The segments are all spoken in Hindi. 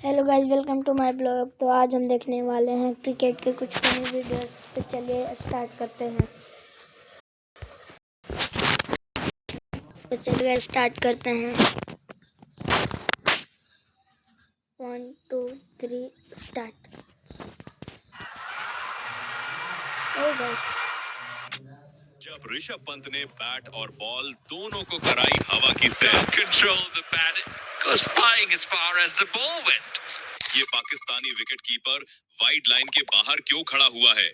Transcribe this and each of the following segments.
Hello guys, welcome to my blog. तो आज हम देखने वाले हैं क्रिकेट के कुछ फनी वीडियोस। तो चलिए स्टार्ट करते हैं। One two three start. Oh guys, जब ऋषभ पंत ने बैट और बॉल दोनों को कराई हवा की सैर, control the bat goes flying as far as the ball went. ये पाकिस्तानी विकेटकीपर वाइड लाइन के बाहर क्यों खड़ा हुआ है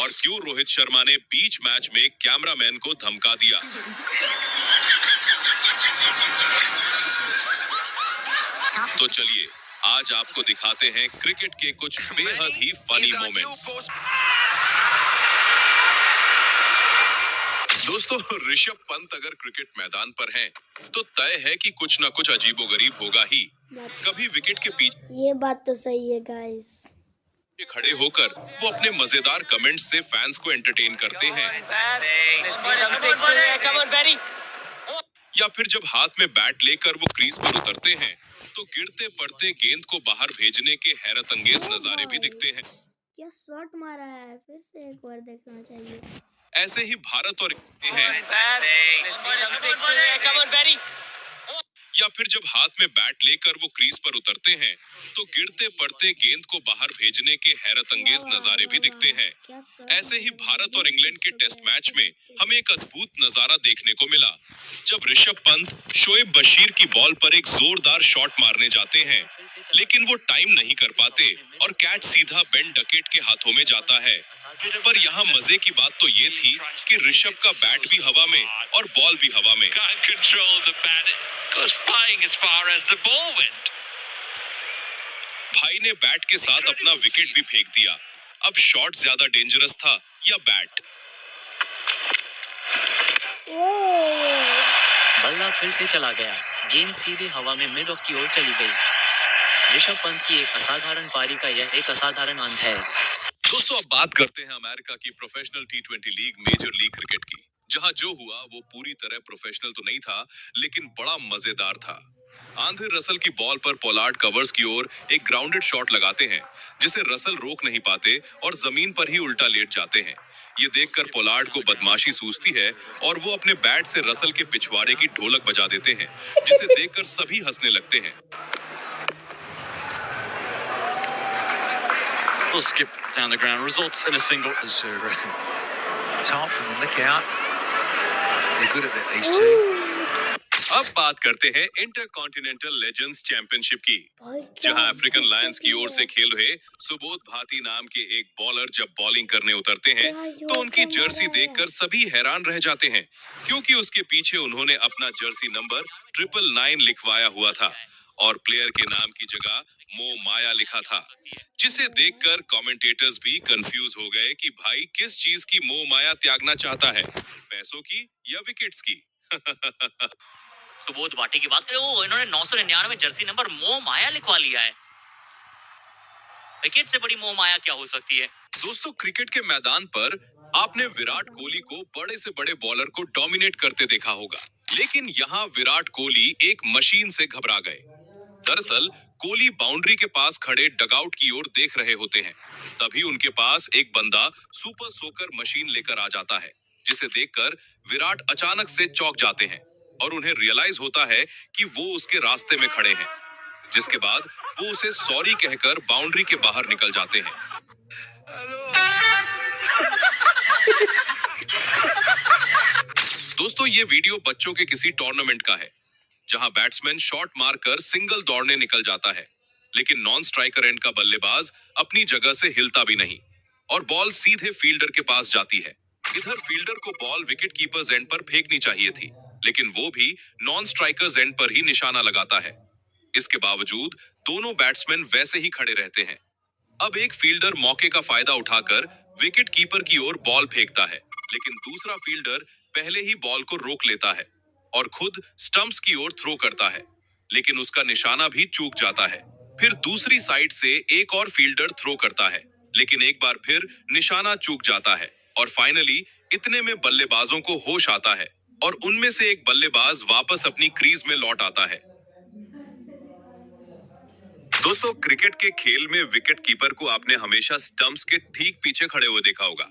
और क्यों रोहित शर्मा ने बीच मैच में कैमरामैन को धमका दिया? तो चलिए आज आपको दिखाते हैं क्रिकेट के कुछ बेहद ही फनी मोमेंट्स। दोस्तों, ऋषभ पंत अगर क्रिकेट मैदान पर हैं, तो तय है कि कुछ ना कुछ अजीबोगरीब होगा ही। कभी विकेट के पीछे ये बात तो सही है गाइस। खड़े होकर वो अपने मजेदार कमेंट्स से फैंस को एंटरटेन करते हैं, या फिर जब हाथ में बैट लेकर वो क्रीज पर उतरते हैं तो गिरते पड़ते गेंद को बाहर भेजने के हैरत अंगेज नजारे भी दिखते हैं। क्या शॉट मारा है, फिर से एक बार देखना चाहिए। ऐसे ही भारत और हैं, या फिर जब हाथ में बैट लेकर वो क्रीज पर उतरते हैं तो गिरते पड़ते गेंद को बाहर भेजने के हैरत अंगेज नजारे भी दिखते हैं। ऐसे ही भारत और इंग्लैंड के टेस्ट मैच में हमें एक अद्भुत नजारा देखने को मिला, जब ऋषभ पंत शोएब बशीर की बॉल पर एक जोरदार शॉट मारने जाते हैं, लेकिन वो टाइम नहीं कर पाते और कैच सीधा बेन डकेट के हाथों में जाता है। पर यहाँ मजे की बात तो ये थी कि ऋषभ का बैट भी हवा में और बॉल भी हवा में। Can't control the bat goes flying as far as the ball went. भाई ने बैट के साथ अपना विकेट भी फेंक दिया। अब शॉट ज्यादा डेंजरस था या बैट? बल्ला फिर से चला गया। गेंद सीधे हवा में मिड ऑफ की ओर चली गई। ऋषभ पंत की एक असाधारण पारी का यह एक असाधारण अंत है। दोस्तों, अब बात करते हैं अमेरिका की प्रोफेशनल टी20 लीग मेजर लीग क्रिकेट की, जहां जो हुआ वो पूरी तरह प्रोफेशनल तो नहीं था, लेकिन बड़ा मजेदार था। आंद्रे रसल की बॉल पर पोलार्ड कवर्स की ओर एक ग्राउंडेड शॉट लगाते हैं, जिसे रसल रोक नहीं पाते और जमीन पर ही उल्टा लेट जाते हैं। ये देखकर पोलार्ड को बदमाशी सूझती है और वो अपने बैट से रसल के पिछवाड़े की ढोलक बजा देते हैं, जिसे देखकर सभी हंसने लगते हैं। Will skip down the ground, results in a single. Top and look out. They're good at that, these two. अब बात करते हैं इंटरकॉन्टिनेंटल लेजेंड्स चैंपियनशिप की, जहां अफ्रीकन लायंस की ओर से खेल रहे सुबोध भाटी नाम के एक बॉलर जब बॉलिंग करने उतरते हैं तो उनकी जर्सी देखकर सभी हैरान रह जाते हैं, क्योंकि उसके पीछे उन्होंने अपना जर्सी नंबर 999 लिखवाया हुआ था और प्लेयर के नाम की जगह मो माया लिखा था, जिसे देखकर कमेंटेटर्स भी कंफ्यूज हो गए कि भाई किस चीज की मो माया त्यागना चाहता है, पैसों की या विकेट्स की। सुबोध भाटी की बात करें, वो इन्होंने 999 जर्सी नंबर मोह माया लिखवा लिया है। विकेट से बड़ी मोह माया क्या हो सकती है? दोस्तों, क्रिकेट के मैदान पर आपने विराट कोहली को बड़े से बड़े बॉलर को डोमिनेट करते देखा होगा, लेकिन यहाँ विराट कोहली एक मशीन से घबरा गए। दरअसल कोहली बाउंड्री के पास खड़े डगआउट की ओर देख रहे होते हैं, तभी उनके पास एक बंदा सुपर सोकर मशीन लेकर आ जाता है, जिसे देखकर विराट अचानक से चौंक जाते हैं और उन्हें रियलाइज होता है कि वो उसके रास्ते में खड़े हैं, जिसके बाद वो उसे सॉरी कहकर बाउंड्री के बाहर निकल जाते हैं। दोस्तों, ये वीडियो बच्चों के किसी टूर्नामेंट का है, जहां बैट्समैन शॉट मारकर सिंगल दौड़ने निकल जाता है, लेकिन नॉन स्ट्राइकर एंड का बल्लेबाज अपनी जगह से हिलता भी नहीं और बॉल सीधे फील्डर के पास जाती है। इधर फील्डर को बॉल विकेट कीपर्स एंड पर फेंकनी चाहिए थी, लेकिन वो भी नॉन स्ट्राइकर्स एंड पर ही निशाना लगाता है। इसके बावजूद दोनों बैट्समैन वैसे ही खड़े रहते हैं। अब एक फील्डर मौके का फायदा उठाकर विकेट कीपर की ओर बॉल फेंकता है, लेकिन दूसरा फील्डर पहले ही बॉल को रोक लेता है और खुद स्टंप्स की ओर थ्रो करता है, लेकिन उसका निशाना भी चूक जाता है। फिर दूसरी साइड से एक और फील्डर थ्रो करता है, लेकिन एक बार फिर निशाना चूक जाता है और फाइनली इतने में बल्लेबाजों को होश आता है और उनमें से एक बल्लेबाज वापस अपनी क्रीज में लौट आता है। दोस्तों, दोस्तों, क्रिकेट के खेल में विकेट कीपर को आपने हमेशा स्टंप्स के ठीक पीछे खड़े हुए देखा होगा,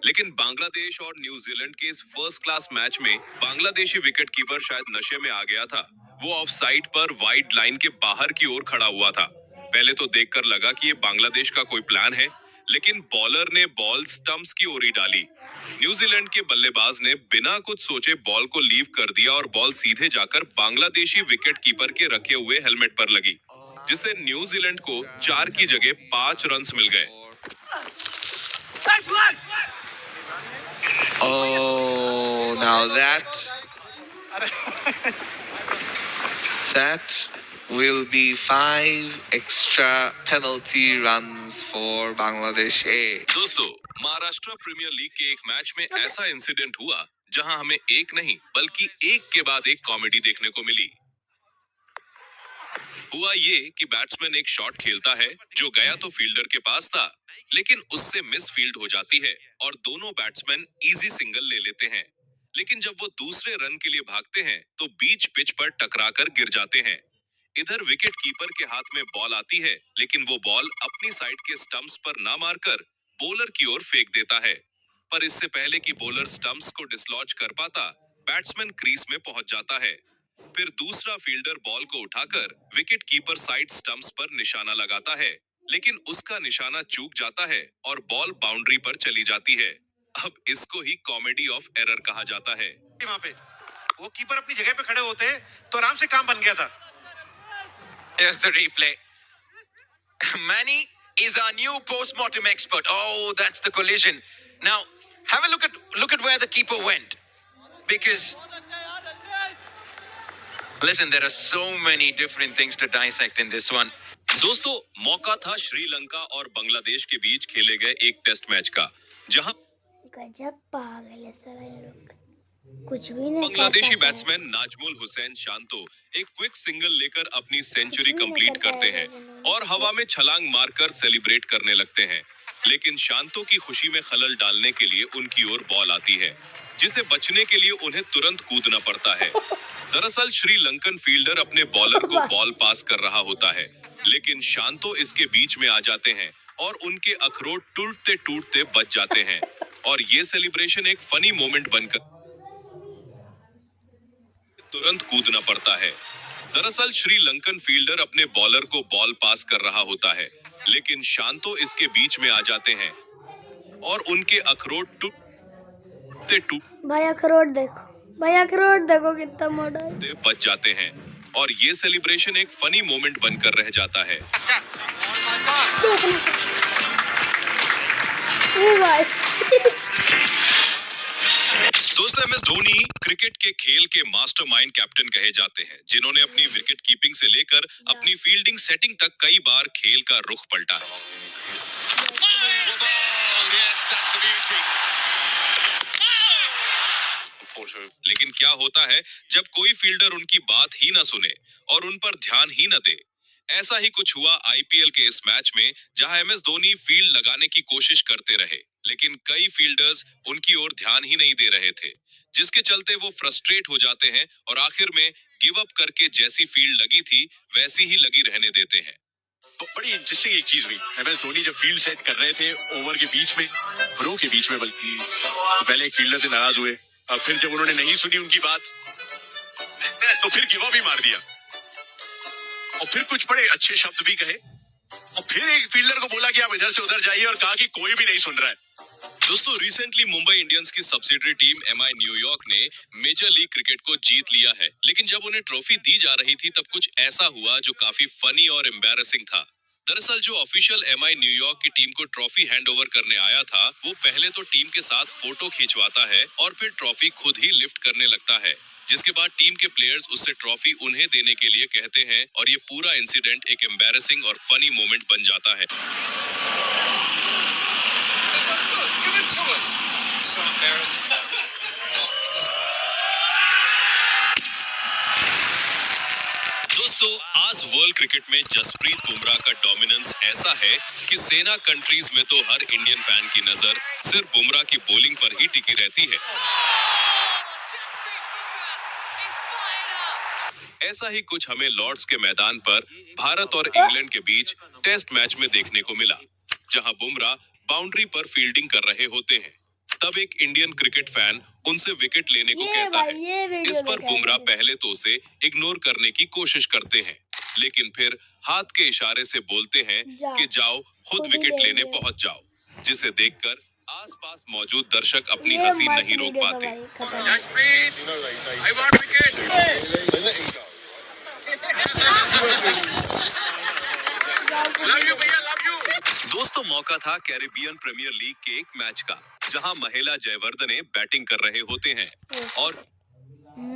लेकिन बांग्लादेश और न्यूजीलैंड के इस फर्स्ट क्लास मैच में बांग्लादेशी विकेट कीपर शायद नशे में आ गया था। वो ऑफ साइड पर वाइड लाइन के बाहर की ओर खड़ा हुआ था। पहले तो देखकर लगा कि ये बांग्लादेश का कोई प्लान है, लेकिन बॉलर ने बॉल स्टंप्स की ओर ही डाली। न्यूजीलैंड के बल्लेबाज ने बिना कुछ सोचे बॉल को लीव कर दिया और बॉल सीधे जाकर बांग्लादेशी विकेट कीपर के रखे हुए हेलमेट पर लगी, जिससे न्यूजीलैंड को 4 की जगह 5 रन्स मिल गए। Oh, now that will be 5 extra penalty runs for Bangladesh A. दोस्तों, महाराष्ट्र प्रीमियर लीग के एक मैच में ऐसा इंसिडेंट हुआ जहां हमें एक नहीं बल्कि एक के बाद एक कॉमेडी देखने को मिली। हुआ ये कि बैट्समैन एक शॉट खेलता है जो गया तो फील्डर के पास था, लेकिन उससे मिस फील्ड हो जाती है और दोनों बैट्समैन इजी सिंगल ले लेते हैं। लेकिन जब वो दूसरे रन के लिए भागते हैं तो बीच पिच पर टकराकर गिर जाते हैं। इधर विकेट कीपर के हाथ में बॉल आती है, लेकिन वो बॉल अपनी साइड के स्टंप्स पर ना मारकर बॉलर की ओर फेंक देता है। पर इससे पहले कि बॉलर स्टंप्स को डिसलॉज कर पाता, बैट्समैन क्रीज में पहुंच जाता है। फिर दूसरा फील्डर बॉल को उठाकर विकेट कीपर साइड स्टंप्स पर निशाना लगाता है, लेकिन उसका निशाना चूक जाता है और बॉल बाउंड्री पर चली जाती है। अब इसको ही कॉमेडी ऑफ एरर कहा जाता है। वहाँ पे वो कीपर अपनी जगह पे खड़े होते तो आराम से काम बन गया था। Here's the replay. Manny is our new post-mortem expert. Oh, that's the collision. Now, have a look at where the keeper went. Because listen, there are so many different things to dissect in this one. दोस्तों, मौका था श्रीलंका और बांग्लादेश के बीच खेले गए एक टेस्ट मैच का, जहां गजब पागल है सारा लोग, कुछ भी नहीं। बांग्लादेशी बैट्समैन नाजमुल हुसैन शांतो एक क्विक सिंगल लेकर अपनी सेंचुरी कंप्लीट करते हैं और हवा में छलांग मारकर सेलिब्रेट करने लगते हैं। लेकिन शांतो की खुशी में खलल डालने के लिए उनकी ओर बॉल आती है, जिसे बचने के लिए उन्हें तुरंत कूदना पड़ता है। दरअसल श्रीलंकन फील्डर अपने बॉलर को बॉल पास कर रहा होता है, लेकिन शांतो इसके बीच में आ जाते हैं और उनके अखरोट टूटते टूटते बच जाते हैं और ये सेलिब्रेशन एक फनी मोमेंट बनकर तुरंत कूदना पड़ता है। दरअसल श्रीलंकन फील्डर अपने बॉलर को बॉल पास कर रहा होता है, लेकिन शांतो इसके बीच में आ जाते हैं और उनके अखरोट टूटते भाई अखरोट देखो कितना मोटा है। बच जाते हैं और ये सेलिब्रेशन एक फनी मोमेंट बनकर रह जाता है। दोस्तों, MS धोनी क्रिकेट के खेल के मास्टरमाइंड कैप्टन कहे जाते हैं, जिन्होंने अपनी विकेट कीपिंग से लेकर अपनी फील्डिंग सेटिंग तक कई बार खेल का रुख पलटा है। लेकिन क्या होता है जब कोई फील्डर उनकी बात ही ना सुने और उन पर ध्यान ही न दे। ऐसा ही कुछ हुआ IPL के इस मैच में, जहां MS धोनी फील्ड लगाने की कोशिश करते रहे, लेकिन कई फील्डर्स उनकी ओर ध्यान ही नहीं दे रहे थे, जिसके चलते वो फ्रस्ट्रेट हो जाते हैं और आखिर में गिव अप करके जैसी फील्ड लगी थी वैसी ही लगी रहने देते हैं। तो बड़ी इंटरेस्टिंग एक चीज हुई, MS धोनी जब फील्ड सेट कर रहे थे ओवर के बीच में, रो के बीच में, बल्कि पहले एक फील्डर से नाराज हुए, अब फिर जब उन्होंने नहीं सुनी उनकी बात तो फिर गिव अप भी मार दिया और फिर कुछ बड़े अच्छे शब्द भी कहे और फिर एक फील्डर को बोला कि आप इधर से उधर जाइए और कहा कि कोई भी नहीं सुन रहा है। दोस्तों, रिसेंटली मुंबई इंडियंस की सब्सिडरी टीम MI न्यूयॉर्क ने मेजर लीग क्रिकेट को जीत लिया है, लेकिन जब उन्हें ट्रॉफी दी जा रही थी तब कुछ ऐसा हुआ जो काफी फनी और एम्बैरेसिंग था। दरअसल जो ऑफिशियल MI न्यूयॉर्क की टीम को ट्रॉफी हैंडओवर करने आया था, वो पहले तो टीम के साथ फोटो खिंचवाता है और फिर ट्रॉफी खुद ही लिफ्ट करने लगता है, जिसके बाद टीम के प्लेयर्स उससे ट्रॉफी उन्हें देने के लिए कहते हैं और ये पूरा इंसिडेंट एक एम्बैरेसिंग और फनी मोमेंट बन जाता है। दोस्तों, आज वर्ल्ड क्रिकेट में जसप्रीत बुमराह का डोमिनेंस ऐसा है कि सेना कंट्रीज में तो हर इंडियन फैन की नजर सिर्फ बुमराह की बॉलिंग पर ही टिकी रहती है। ऐसा ही कुछ हमें लॉर्ड्स के मैदान पर भारत और इंग्लैंड के बीच टेस्ट मैच में देखने को मिला, जहां बुमराह बाउंड्री पर फील्डिंग कर रहे होते हैं। तब एक इंडियन क्रिकेट फैन उनसे विकेट लेने को कहता है। इस पर बुमराह पहले तो उसे इग्नोर करने की कोशिश करते हैं, लेकिन फिर हाथ के इशारे से बोलते हैं कि जाओ खुद विकेट लेने पहुंच जाओ, जिसे देखकर आसपास मौजूद दर्शक अपनी हंसी नहीं रोक पाते। दोस्तों, मौका था कैरिबियन प्रीमियर लीग के एक मैच का, जहां महिला जयवर्धने बैटिंग कर रहे होते हैं और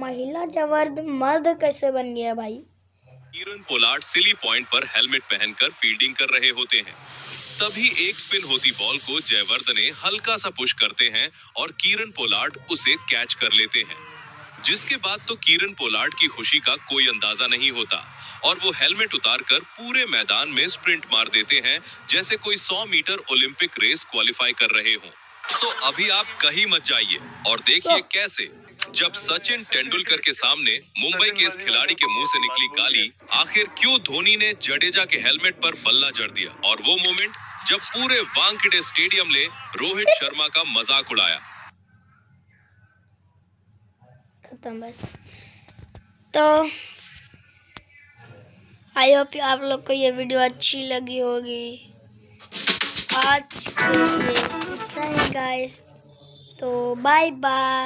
महिला जयवर्धन मर्द कैसे बन गया भाई? कीरन पोलार्ड सिली पॉइंट पर हेलमेट पहनकर फील्डिंग कर रहे होते हैं। तभी एक स्पिन होती बॉल को जयवर्धने हल्का सा पुश करते हैं और कीरन पोलार्ड उसे कैच कर लेते हैं, जिसके बाद तो कीरन पोलार्ड की खुशी का कोई अंदाजा नहीं होता और वो हेलमेट उतारकर पूरे मैदान में स्प्रिंट मार देते हैं, जैसे कोई 100 मीटर ओलंपिक रेस क्वालिफाई कर रहे हों। तो अभी आप कहीं मत जाइए और देखिए कैसे जब सचिन तेंदुलकर के सामने मुंबई के इस खिलाड़ी के मुंह से निकली गाली, आखिर क्यों धोनी ने जडेजा के हेलमेट पर बल्ला जड़ दिया, और वो मोमेंट जब पूरे वानखेड़े स्टेडियम ने रोहित शर्मा का मजाक उड़ाया। खत्म बस। तो आई होप आप लोग को ये वीडियो अच्छी लगी होगी। आज के लिए इतना ही गाइस, तो बाय बाय।